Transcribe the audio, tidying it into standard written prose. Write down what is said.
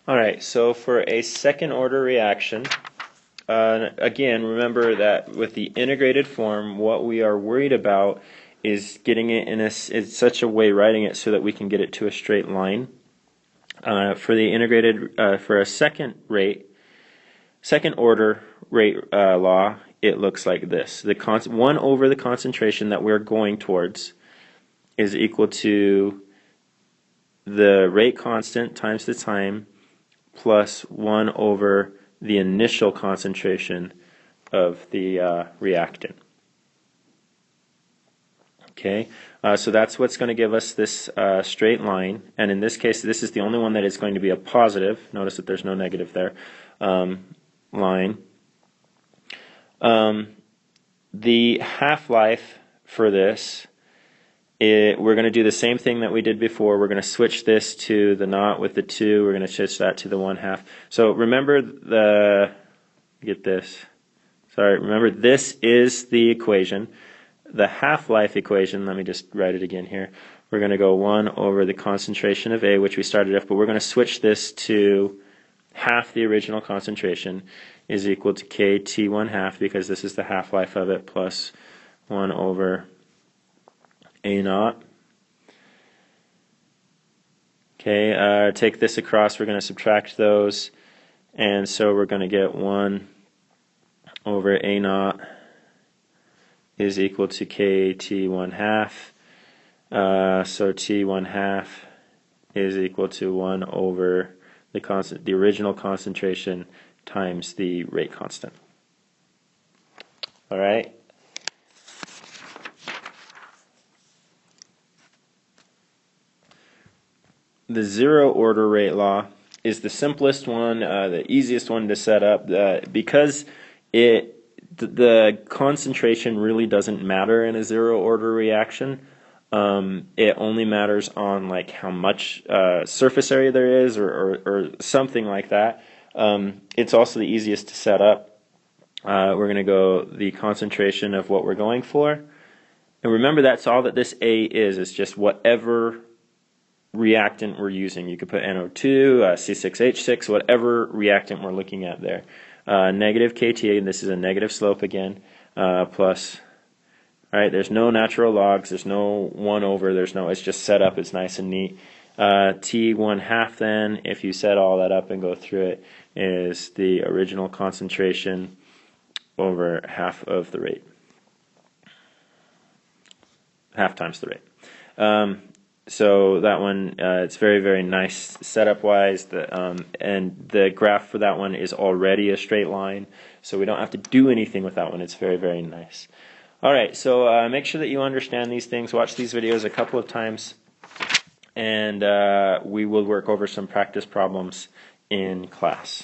Alright, so for a second order reaction, again, remember that with the integrated form, what we are worried about is getting it in such a way, writing it so that we can get it to a straight line. For the integrated, for a second order rate law, it looks like this. 1 over the concentration that we're going towards is equal to the rate constant times the time plus 1 over the initial concentration of the reactant. Okay, so that's what's going to give us this straight line, and in this case this is the only one that is going to be a positive. Notice that there's no negative there. Line. The half-life for this, we're going to do the same thing that we did before. We're going to switch this to the naught with the 2. We're going to switch that to the 1/2. So remember remember this is the equation. The half-life equation, let me just write it again here. We're going to go 1 over the concentration of A, which we started with, but we're going to switch this to half the original concentration is equal to KT 1/2, because this is the half-life of it, plus 1 over A naught. Okay, take this across, we're going to subtract those, and so we're going to get 1 over A naught is equal to KT 1/2. So T 1/2 is equal to 1 over the original concentration times the rate constant. All right. The zero order rate law is the simplest one, the easiest one to set up, because the concentration really doesn't matter in a zero order reaction. It only matters on like how much surface area there is, or something like that. It's also the easiest to set up. We're going to go the concentration of what we're going for, and remember that's all that this A is. It's just whatever reactant we're using. You could put NO2, C6H6, whatever reactant we're looking at there. Negative KTA, and this is a negative slope again, plus. Right, there's no natural logs, there's no 1 over, it's just set up, it's nice and neat. T 1/2 then, if you set all that up and go through it, is the original concentration over half of the rate. Half times the rate. So that one, it's very, very nice setup-wise, and the graph for that one is already a straight line, so we don't have to do anything with that one. It's very, very nice. Alright, so make sure that you understand these things. Watch these videos a couple of times, and we will work over some practice problems in class.